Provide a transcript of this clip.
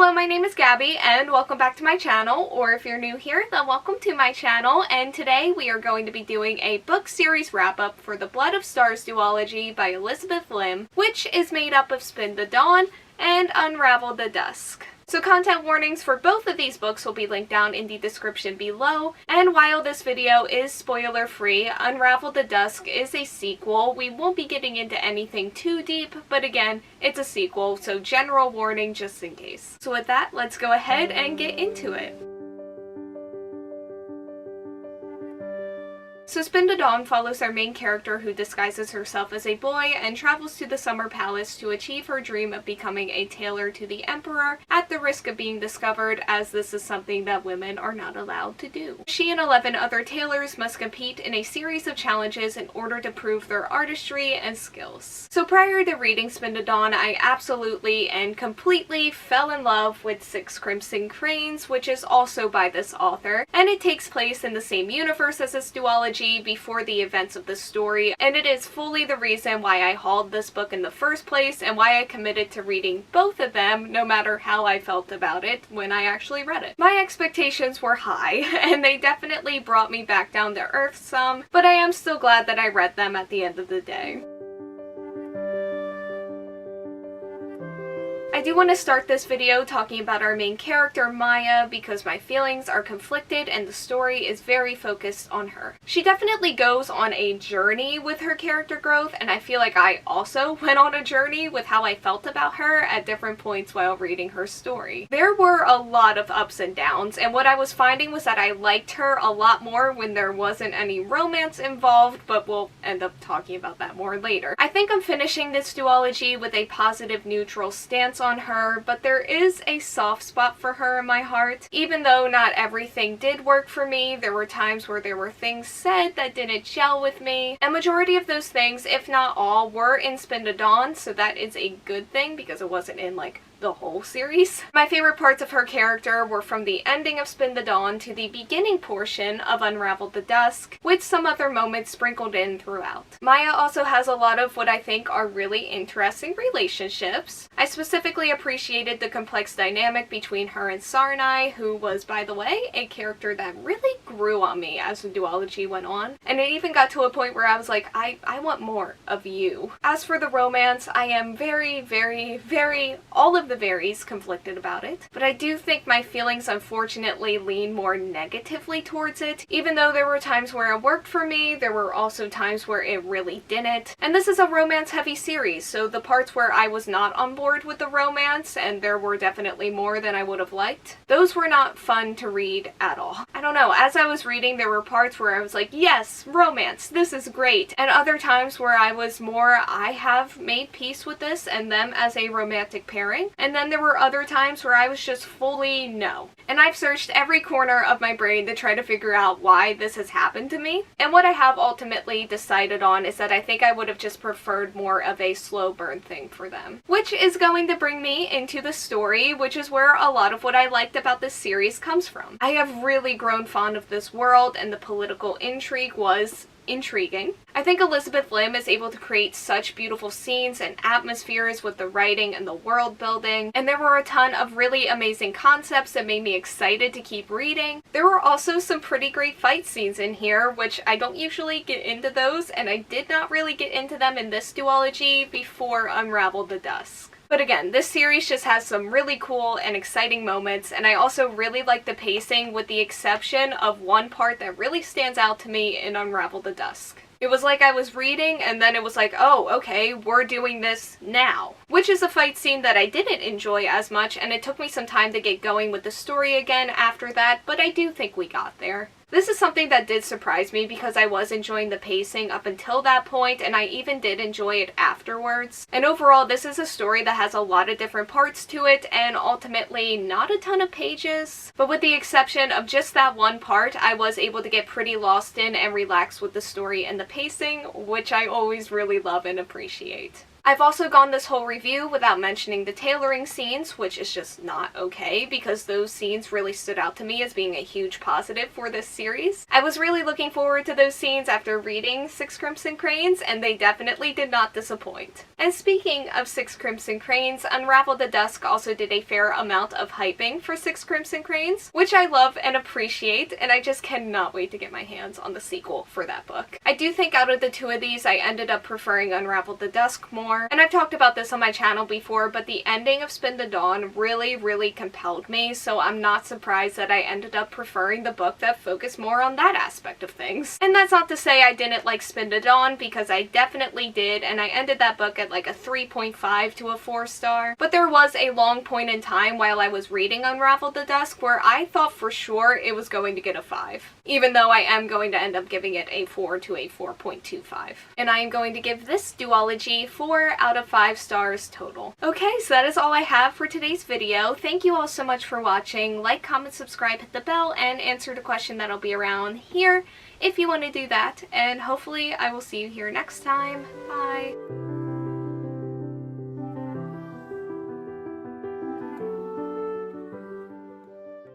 Hello, my name is Gabby and welcome back to my channel, or if you're new here, then welcome to my channel, and today we are going to be doing a book series wrap-up for the Blood of Stars duology by Elizabeth Lim, which is made up of Spin the Dawn and Unravel the Dusk. So content warnings for both of these books will be linked down in the description below, and while this video is spoiler-free, Unravel the Dusk is a sequel. We won't be getting into anything too deep, but again, it's a sequel, so general warning just in case. So with that, let's go ahead and get into it. So Spin the Dawn follows our main character who disguises herself as a boy and travels to the Summer Palace to achieve her dream of becoming a tailor to the Emperor at the risk of being discovered, as this is something that women are not allowed to do. She and 11 other tailors must compete in a series of challenges in order to prove their artistry and skills. So prior to reading Spin the Dawn, I absolutely and completely fell in love with Six Crimson Cranes, which is also by this author, and it takes place in the same universe as this duology before the events of the story, and it is fully the reason why I hauled this book in the first place and why I committed to reading both of them no matter how I felt about it when I actually read it. My expectations were high and they definitely brought me back down to earth some, but I am still glad that I read them at the end of the day. I do want to start this video talking about our main character, Maya, because my feelings are conflicted and the story is very focused on her. She definitely goes on a journey with her character growth, and I feel like I also went on a journey with how I felt about her at different points while reading her story. There were a lot of ups and downs, and what I was finding was that I liked her a lot more when there wasn't any romance involved, but we'll end up talking about that more later. I think I'm finishing this duology with a positive neutral stance on her, but there is a soft spot for her in my heart. Even though not everything did work for me, there were times where there were things said that didn't gel with me, and majority of those things, if not all, were in Spin the Dawn, so that is a good thing because it wasn't in like the whole series. My favorite parts of her character were from the ending of Spin the Dawn to the beginning portion of Unravel the Dusk, with some other moments sprinkled in throughout. Maya also has a lot of what I think are really interesting relationships. I specifically appreciated the complex dynamic between her and Sarnai, who was, by the way, a character that really grew on me as the duology went on, and it even got to a point where I was like, I want more of you. As for the romance, I am very, all of the varies conflicted about it, but I do think my feelings unfortunately lean more negatively towards it. Even though there were times where it worked for me, there were also times where it really didn't. And this is a romance heavy series, so the parts where I was not on board with the romance, and there were definitely more than I would have liked, those were not fun to read at all. I don't know, as I was reading there were parts where I was like, yes, romance, this is great, and other times where I was more, I have made peace with this and them as a romantic pairing. And then there were other times where I was just fully no. And I've searched every corner of my brain to try to figure out why this has happened to me. And what I have ultimately decided on is that I think I would have just preferred more of a slow burn thing for them. Which is going to bring me into the story, which is where a lot of what I liked about this series comes from. I have really grown fond of this world, and the political intrigue was intriguing. I think Elizabeth Lim is able to create such beautiful scenes and atmospheres with the writing and the world building, and there were a ton of really amazing concepts that made me excited to keep reading. There were also some pretty great fight scenes in here, which I don't usually get into those, and I did not really get into them in this duology before Unravel the Dusk. But again, this series just has some really cool and exciting moments, and I also really like the pacing, with the exception of one part that really stands out to me in Unravel the Dusk. It was like I was reading and then it was like, oh, okay, we're doing this now. Which is a fight scene that I didn't enjoy as much, and it took me some time to get going with the story again after that, but I do think we got there. This is something that did surprise me because I was enjoying the pacing up until that point, and I even did enjoy it afterwards. And overall, this is a story that has a lot of different parts to it, and ultimately not a ton of pages. But with the exception of just that one part, I was able to get pretty lost in and relax with the story and the pacing, which I always really love and appreciate. I've also gone this whole review without mentioning the tailoring scenes, which is just not okay because those scenes really stood out to me as being a huge positive for this series. I was really looking forward to those scenes after reading Six Crimson Cranes, and they definitely did not disappoint. And speaking of Six Crimson Cranes, Unravel the Dusk also did a fair amount of hyping for Six Crimson Cranes, which I love and appreciate, and I just cannot wait to get my hands on the sequel for that book. I do think out of the two of these, I ended up preferring Unravel the Dusk more. And I've talked about this on my channel before, but the ending of Spin the Dawn really compelled me, so I'm not surprised that I ended up preferring the book that focused more on that aspect of things. And that's not to say I didn't like Spin the Dawn, because I definitely did, and I ended that book at like a 3.5 to a 4-star. But there was a long point in time while I was reading Unravel the Dusk where I thought for sure it was going to get a 5, even though I am going to end up giving it a 4 to a 4.25. And I am going to give this duology 4 out of 5 stars total. Okay, so that is all I have for today's video. Thank you all so much for watching. Like, comment, subscribe, hit the bell, and answer the question that'll be around here if you want to do that. And hopefully I will see you here next time. Bye!